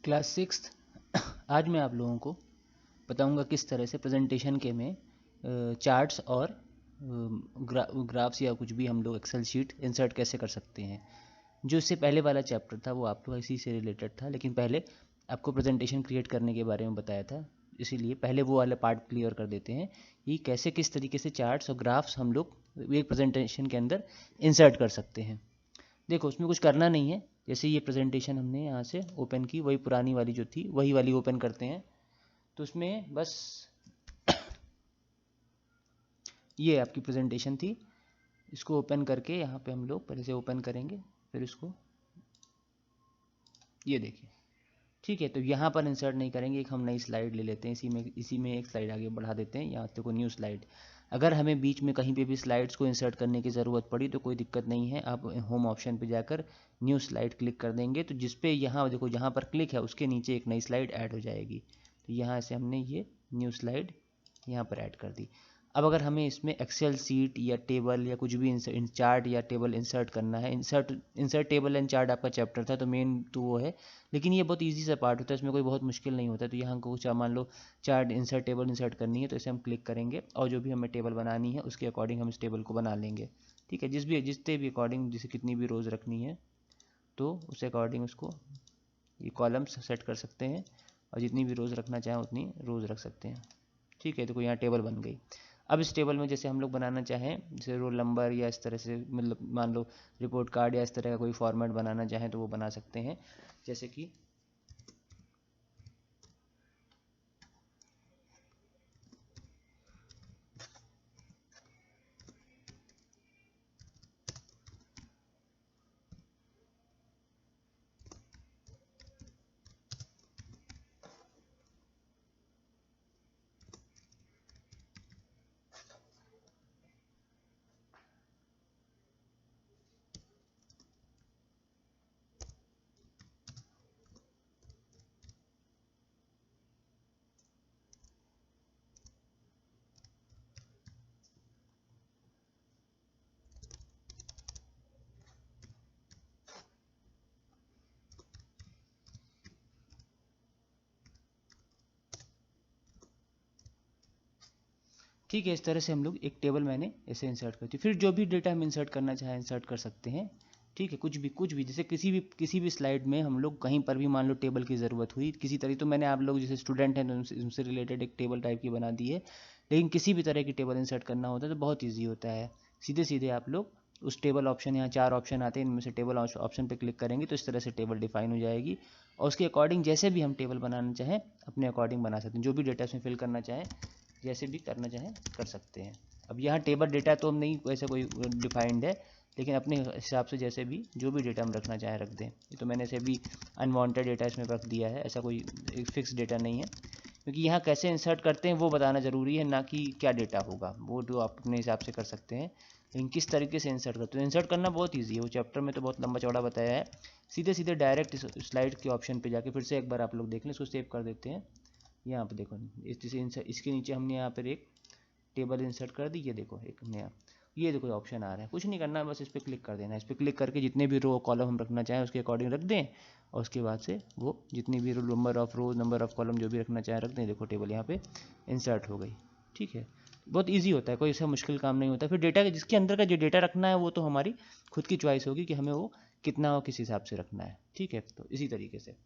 Class six. आज मैं आप लोगों को बताऊंगा किस तरह से प्रेजेंटेशन के में चार्ट्स और ग्राफ्स या कुछ भी हम लोग एक्सेल शीट इंसर्ट कैसे कर सकते हैं। जो इससे पहले वाला चैप्टर था वो आप लोग इसी से रिलेटेड था, लेकिन पहले आपको प्रेजेंटेशन क्रिएट करने के बारे में बताया था, इसीलिए पहले वो वाला पार्ट क्लियर कर देते हैं कि कैसे किस तरीके से चार्ट्स और ग्राफ्स हम लोग एक प्रेजेंटेशन के अंदर इंसर्ट कर सकते हैं। देखो उसमें कुछ करना नहीं है। जैसे ये प्रेजेंटेशन हमने यहाँ से ओपन की, वही पुरानी वाली जो थी वही वाली ओपन करते हैं। तो उसमें बस ये आपकी प्रेजेंटेशन थी, इसको ओपन करके यहाँ पे हम लोग पहले से ओपन करेंगे, फिर इसको ये देखिए। ठीक है, तो यहाँ पर इंसर्ट नहीं करेंगे, एक हम नई स्लाइड ले लेते हैं, इसी में एक स्लाइड आगे बढ़ा देते हैं। यहाँ देखो न्यू स्लाइड। अगर हमें बीच में कहीं पे भी स्लाइड्स को इंसर्ट करने की ज़रूरत पड़ी तो कोई दिक्कत नहीं है, आप होम ऑप्शन पे जाकर न्यू स्लाइड क्लिक कर देंगे, तो जिस पे यहाँ देखो जहाँ पर क्लिक है उसके नीचे एक नई स्लाइड ऐड हो जाएगी। तो यहाँ से हमने ये न्यू स्लाइड यहाँ पर ऐड कर दी। अब अगर हमें इसमें एक्सेल सीट या टेबल या कुछ भी चार्ट या टेबल इंसर्ट करना है, इंसर्ट टेबल एंड चार्ट आपका चैप्टर था तो मेन तो वो है, लेकिन ये बहुत इजी सा पार्ट होता है, इसमें कोई बहुत मुश्किल नहीं होता। तो यहाँ कुछ मान लो चार्ट इंसर्ट टेबल इंसर्ट करनी है तो इसे हम क्लिक करेंगे और जो भी हमें टेबल बनानी है उसके अकॉर्डिंग हम इस टेबल को बना लेंगे। ठीक है, जितने भी अकॉर्डिंग, जिसे कितनी भी रोज़ रखनी है तो उस अकॉर्डिंग उसको ये कॉलम्स सेट कर सकते हैं, और जितनी भी रोज़ रखना चाहें उतनी रोज़ रख सकते हैं। ठीक है, तो कोई यहाँ टेबल बन गई। अब इस टेबल में जैसे हम लोग बनाना चाहें, जैसे रोल नंबर या इस तरह से, मतलब मान लो रिपोर्ट कार्ड या इस तरह का कोई फॉर्मेट बनाना चाहें तो वो बना सकते हैं। जैसे कि ठीक है, इस तरह से हम लोग एक टेबल मैंने ऐसे इंसर्ट करती, फिर जो भी डेटा हम इंसर्ट करना चाहें इंसर्ट कर सकते हैं। ठीक है, कुछ भी जैसे किसी भी स्लाइड में हम लोग कहीं पर भी मान लो टेबल की ज़रूरत हुई किसी तरह, तो मैंने आप लोग जैसे स्टूडेंट हैं तो उनसे रिलेटेड एक टेबल टाइप की बना दी है, लेकिन किसी भी तरह की टेबल इंसर्ट करना होता है तो बहुत ईजी होता है। सीधे सीधे आप लोग उस टेबल ऑप्शन, यहाँ 4 ऑप्शन आते हैं, इनमें से टेबल ऑप्शन पर क्लिक करेंगे तो इस तरह से टेबल डिफाइन हो जाएगी, और उसके अकॉर्डिंग जैसे भी हम टेबल बनाना चाहें अपने अकॉर्डिंग बना सकते हैं। जो भी डेटा उसमें फिल करना चाहें, जैसे भी करना चाहें कर सकते हैं। अब यहाँ टेबल डेटा तो हम नहीं वैसे कोई डिफाइंड है, लेकिन अपने हिसाब से जैसे भी जो भी डेटा हम रखना चाहें रख दें। ये तो मैंने ऐसे भी अनवांटेड डेटा इसमें रख दिया है, ऐसा कोई फिक्स डेटा नहीं है, क्योंकि यहाँ कैसे इंसर्ट करते हैं वो बताना ज़रूरी है, ना कि क्या डेटा होगा, वो तो आप अपने हिसाब से कर सकते हैं। लेकिन किस तरीके से इंसर्ट करते हैं, इंसर्ट करना बहुत ईजी है, वो चैप्टर में तो बहुत लंबा चौड़ा बताया है। सीधे सीधे डायरेक्ट स्लाइड के ऑप्शन पे जाके फिर से एक बार आप लोग देख लें, इसको सेव कर देते हैं। यहाँ पे देखो इसके नीचे हमने यहाँ पर एक टेबल इंसर्ट कर दी, ये देखो एक नया, ये देखो ऑप्शन आ रहा है, कुछ नहीं करना है, बस इस पर क्लिक कर देना है। इस पर क्लिक करके जितने भी रो कॉलम हम रखना चाहें उसके अकॉर्डिंग रख दें, और उसके बाद से वो जितनी भी number of rose number of column जो भी रखना चाहें रख दें। देखो टेबल यहाँ पे इंसर्ट हो गई। ठीक है, बहुत ईजी होता है, कोई ऐसा मुश्किल काम नहीं होता। फिर डेटा जिसके अंदर का जो डेटा रखना है वो तो हमारी खुद की चॉइस होगी कि हमें वो कितना और किस हिसाब से रखना है। ठीक है, तो इसी तरीके से।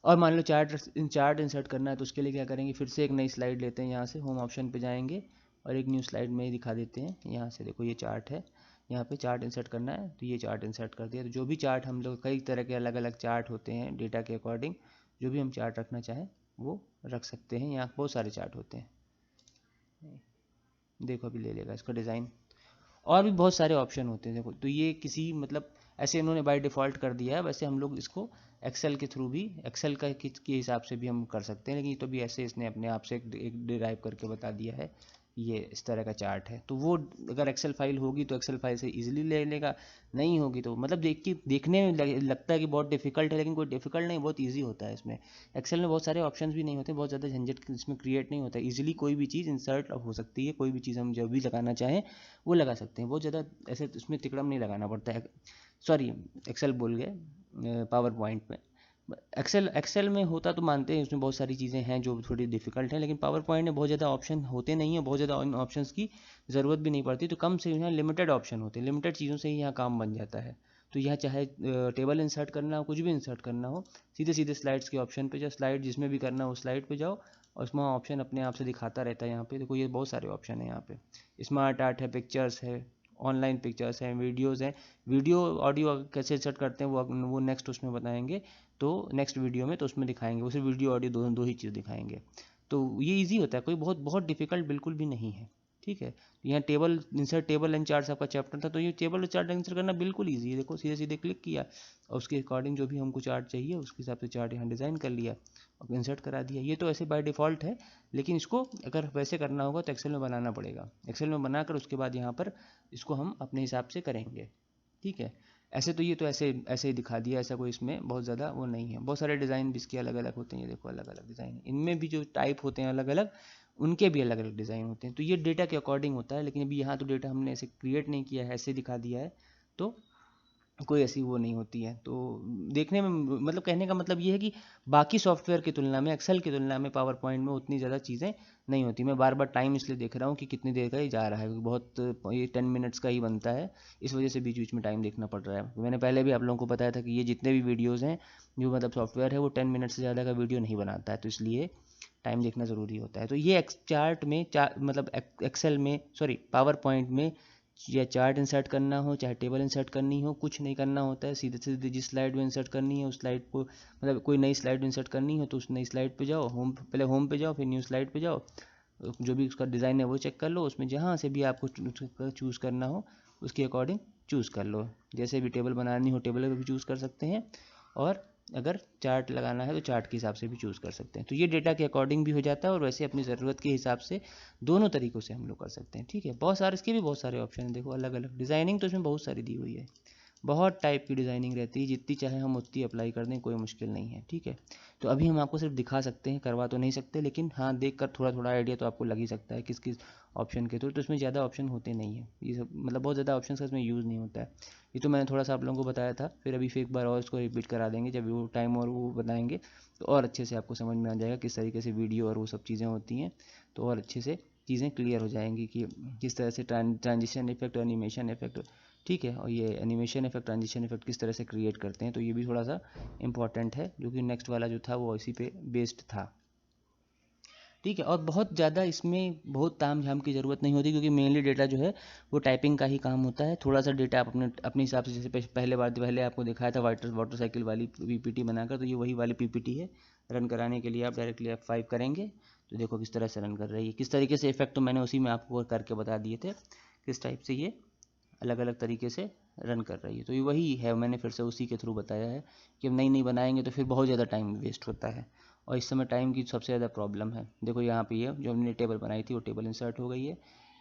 और मान लो चार्ट इंसर्ट करना है तो उसके लिए क्या करेंगे, फिर से एक नई स्लाइड लेते हैं, यहाँ से होम ऑप्शन पे जाएंगे और एक न्यू स्लाइड में ही दिखा देते हैं। यहाँ से देखो ये चार्ट है, यहाँ पे चार्ट इंसर्ट करना है तो ये चार्ट इंसर्ट कर दिया। तो जो भी चार्ट हम लोग, कई तरह के अलग अलग चार्ट होते हैं डेटा के अकॉर्डिंग, जो भी हम चार्ट रखना चाहें वो रख सकते हैं। यहाँ बहुत सारे चार्ट होते हैं, देखो अभी ले लेगा इसका डिज़ाइन, और भी बहुत सारे ऑप्शन होते हैं। देखो तो ये किसी मतलब ऐसे इन्होंने बाय डिफ़ॉल्ट कर दिया है, वैसे हम लोग इसको एक्सेल के थ्रू भी, एक्सेल के हिसाब से भी हम कर सकते हैं, लेकिन ये तो भी ऐसे इसने अपने आप से एक डिराइव करके बता दिया है। ये इस तरह का चार्ट है, तो वो अगर एक्सेल फाइल होगी तो एक्सेल फाइल से इजीली ले लेगा, नहीं होगी तो मतलब देखने में लगता है कि बहुत डिफिकल्ट है, लेकिन कोई डिफिकल्ट नहीं, बहुत ईजी होता है। इसमें एक्सेल में बहुत सारे ऑप्शंस भी नहीं होते, बहुत ज़्यादा झंझट इसमें क्रिएट नहीं होता, ईजिली कोई भी चीज़ इंसर्ट हो सकती है, कोई भी चीज़ हम जब भी लगाना चाहें वो लगा सकते हैं, बहुत ज़्यादा ऐसे इसमें तिकड़म नहीं लगाना पड़ता है। सॉरी, एक्सेल बोल गए, पावर पॉइंट में। एक्सेल में होता तो मानते हैं, उसमें बहुत सारी चीज़ें हैं जो थोड़ी डिफिकल्ट हैं, लेकिन पावर पॉइंट में बहुत ज़्यादा ऑप्शन होते नहीं हैं, बहुत ज़्यादा ऑप्शंस की ज़रूरत भी नहीं पड़ती, तो कम से यहाँ लिमिटेड ऑप्शन होते हैं, लिमिटेड चीज़ों से ही यहाँ काम बन जाता है। तो यहाँ चाहे टेबल इंसर्ट करना हो, कुछ भी इंसर्ट करना हो, सीधे सीधे स्लाइड्स के ऑप्शन पे जाओ, स्लाइड जिसमें भी करना हो स्लाइड पे जाओ, और उसमें ऑप्शन अपने आप से दिखाता रहता है। यहाँ पे देखो ये बहुत सारे ऑप्शन है, यहाँ पे स्मार्ट आर्ट है, पिक्चर्स है, ऑनलाइन पिक्चर्स हैं, वीडियोज़ हैं, वीडियो ऑडियो कैसे इंसर्ट करते हैं वो नेक्स्ट उसमें बताएंगे, तो नेक्स्ट वीडियो में तो उसमें दिखाएंगे, उसे वीडियो ऑडियो दो ही चीज़ दिखाएंगे। तो ये इजी होता है, कोई बहुत बहुत डिफिकल्ट बिल्कुल भी नहीं है, ठीक है। यहाँ table insert table and charts आपका चैप्टर था, तो ये टेबल और चार्ट इंसर्ट करना बिल्कुल ईजी है। देखो सीधे सीधे क्लिक किया और उसके अकॉर्डिंग जो भी हमको चार्ट चाहिए उसके हिसाब से चार्ट यहाँ डिज़ाइन कर लिया और इंसर्ट करा दिया। ये तो ऐसे बाय डिफ़ॉल्ट है, लेकिन इसको अगर वैसे करना होगा तो एक्सेल में बनाना पड़ेगा। एक्सेल में बनाकर उसके बाद यहाँ पर इसको हम अपने हिसाब से करेंगे, ठीक है। ऐसे तो ये तो ऐसे ऐसे ही दिखा दिया, ऐसा कोई इसमें बहुत ज़्यादा वो नहीं है। बहुत सारे डिज़ाइन भी इसके अलग अलग होते हैं, ये देखो अलग अलग डिज़ाइन, इनमें भी जो टाइप होते हैं अलग अलग, उनके भी अलग अलग डिज़ाइन होते हैं। तो ये डेटा के अकॉर्डिंग होता है, लेकिन अभी यहाँ तो डेटा हमने ऐसे क्रिएट नहीं किया है, ऐसे दिखा दिया है, तो कोई ऐसी वो नहीं होती है। तो देखने में मतलब कहने का मतलब ये है कि बाकी सॉफ्टवेयर की तुलना में, एक्सेल की तुलना में पावर पॉइंट में उतनी ज़्यादा चीज़ें नहीं होती। मैं बार बार टाइम इसलिए देख रहा हूँ कि कितनी देर का ये जा रहा है, क्योंकि बहुत ये 10 मिनट्स का ही बनता है, इस वजह से बीच बीच में टाइम देखना पड़ रहा है। मैंने पहले भी आप लोगों को बताया था कि ये जितने भी वीडियोज़ हैं, जो मतलब सॉफ्टवेयर है, वो 10 मिनट से ज़्यादा का वीडियो नहीं बनाता है, तो इसलिए टाइम देखना ज़रूरी होता है। तो ये चार्ट में मतलब एक्सेल में, सॉरी पावर पॉइंट में, या चार्ट इंसर्ट करना हो चाहे टेबल इंसर्ट करनी हो, कुछ नहीं करना होता है। सीधे सीधे जिस स्लाइड में इंसर्ट करनी है उस स्लाइड को, मतलब कोई नई स्लाइड इंसर्ट करनी हो तो उस नई स्लाइड पे जाओ, पहले होम पे जाओ, फिर न्यू स्लाइड पे जाओ, जो भी उसका डिज़ाइन है वो चेक कर लो, उसमें जहाँ से भी आपको चूज़ करना हो उसके अकॉर्डिंग चूज़ कर लो। जैसे भी टेबल बनानी हो टेबल भी चूज़ कर सकते हैं, और अगर चार्ट लगाना है तो चार्ट के हिसाब से भी चूज़ कर सकते हैं। तो ये डेटा के अकॉर्डिंग भी हो जाता है, और वैसे अपनी ज़रूरत के हिसाब से दोनों तरीक़ों से हम लोग कर सकते हैं, ठीक है। बहुत सारे इसके भी बहुत सारे ऑप्शन हैं, देखो अलग अलग डिज़ाइनिंग तो इसमें बहुत सारी दी हुई है, बहुत टाइप की डिज़ाइनिंग रहती है, जितनी चाहे हम उतनी अप्लाई कर दें, कोई मुश्किल नहीं है, ठीक है। तो अभी हम आपको सिर्फ दिखा सकते हैं, करवा तो नहीं सकते, लेकिन हाँ देख कर थोड़ा थोड़ा आइडिया तो आपको लग ही सकता है किस किस ऑप्शन के थ्रू। तो इसमें ज़्यादा ऑप्शन होते नहीं है, ये सब मतलब बहुत ज़्यादा ऑप्शन का इसमें यूज़ नहीं होता है। ये तो मैंने थोड़ा सा आप लोगों को बताया था, फिर अभी फिर एक बार और इसको रिपीट करा देंगे, जब वो टाइम और वो बताएंगे तो और अच्छे से आपको समझ में आ जाएगा किस तरीके से वीडियो और वो सब चीज़ें होती हैं, तो और अच्छे से चीज़ें क्लियर हो जाएंगी कि किस तरह से ट्रांजिशन इफेक्ट, एनिमेशन इफेक्ट, ठीक है, और ये एनिमेशन इफेक्ट, ट्रांजिशन इफेक्ट किस तरह से क्रिएट करते हैं। तो ये भी थोड़ा सा इंपॉर्टेंट है, जो कि नेक्स्ट वाला जो था वो इसी पे बेस्ड था, ठीक है। और बहुत ज़्यादा इसमें बहुत ताम झाम की ज़रूरत नहीं होती, क्योंकि मेनली डेटा जो है वो टाइपिंग का ही काम होता है। थोड़ा सा डेटा आप अपने हिसाब से, जैसे पहले आपको दिखाया था वाटर साइकिल वाली पीपीटी बनाकर, तो ये वही वाली पीपीटी है। रन कराने के लिए आप डायरेक्टली F5 करेंगे तो देखो किस तरह से रन कर रही है, किस तरीके से इफेक्ट, तो मैंने उसी में आपको करके बता दिए थे किस टाइप से ये अलग अलग तरीके से रन कर रही है। तो ये वही है, मैंने फिर से उसी के थ्रू बताया है कि नई नई बनाएंगे तो फिर बहुत ज़्यादा टाइम वेस्ट होता है, और इस समय टाइम की सबसे ज़्यादा प्रॉब्लम है। देखो यहाँ पे ये जो हमने टेबल बनाई थी वो टेबल इंसर्ट हो गई है,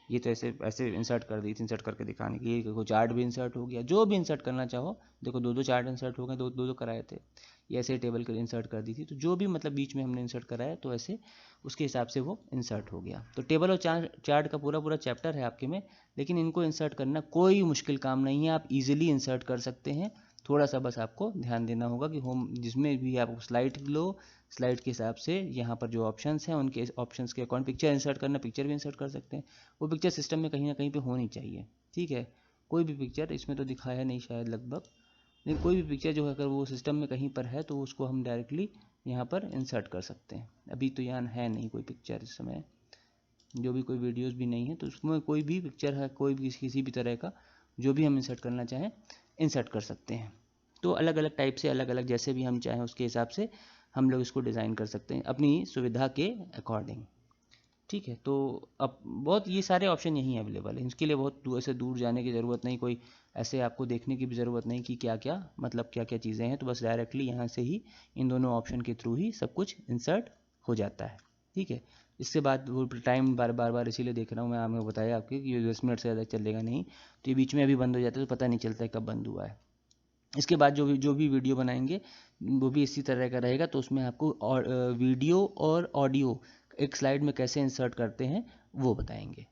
ये तो ऐसे ऐसे इंसर्ट कर दी थी, इंसर्ट करके दिखाने के लिए। देखो चार्ट भी इंसर्ट हो गया, जो भी इंसर्ट करना चाहो, देखो दो दो चार्ट इंसर्ट हो गए, दो दो कराए थे, ये ऐसे टेबल कर इंसर्ट कर दी थी। तो जो भी मतलब बीच में हमने इंसर्ट कराया तो ऐसे उसके हिसाब से वो इंसर्ट हो गया। तो टेबल और चार्ट का पूरा पूरा चैप्टर है आपके में, लेकिन इनको इंसर्ट करना कोई मुश्किल काम नहीं है, आप इजीली इंसर्ट कर सकते हैं। थोड़ा सा बस आपको ध्यान देना होगा कि होम जिसमें भी आप स्लाइड लो, स्लाइड के हिसाब से यहाँ पर जो ऑप्शंस हैं उनके ऑप्शंस के अकॉर्डिंग पिक्चर इंसर्ट करना, पिक्चर भी इंसर्ट कर सकते हैं। वो पिक्चर सिस्टम में कहीं ना कहीं पे होनी चाहिए, ठीक है। कोई भी पिक्चर इसमें तो दिखाया नहीं शायद लगभग, लेकिन कोई भी पिक्चर जो है अगर वो सिस्टम में कहीं पर है तो उसको हम डायरेक्टली यहाँ पर इंसर्ट कर सकते हैं। अभी तो यहाँ है नहीं कोई पिक्चर इस समय, जो भी कोई वीडियोस भी नहीं है, तो उसमें कोई भी पिक्चर है, कोई भी किसी भी तरह का जो भी हम इंसर्ट करना चाहें इंसर्ट कर सकते हैं। तो अलग अलग टाइप से, अलग अलग जैसे भी हम चाहें उसके हिसाब से हम लोग इसको डिज़ाइन कर सकते हैं अपनी सुविधा के अकॉर्डिंग, ठीक है। तो अब बहुत ये सारे ऑप्शन यहीं अवेलेबल हैं, इसके लिए बहुत ऐसे दूर जाने की ज़रूरत नहीं, कोई ऐसे आपको देखने की भी ज़रूरत नहीं कि क्या क्या मतलब क्या क्या चीज़ें हैं। तो बस डायरेक्टली यहाँ से ही इन दोनों ऑप्शन के थ्रू ही सब कुछ इंसर्ट हो जाता है, ठीक है। इसके बाद वो टाइम बार इसीलिए देख रहा हूँ मैं, आपने बताया आपके कि 10 मिनट से ज़्यादा चलेगा नहीं, तो ये बीच में अभी बंद हो जाता है तो पता नहीं चलता है कब बंद हुआ है। इसके बाद जो भी वीडियो बनाएंगे वो भी इसी तरह का रहेगा, तो उसमें आपको वीडियो और ऑडियो एक स्लाइड में कैसे इंसर्ट करते हैं वो बताएंगे।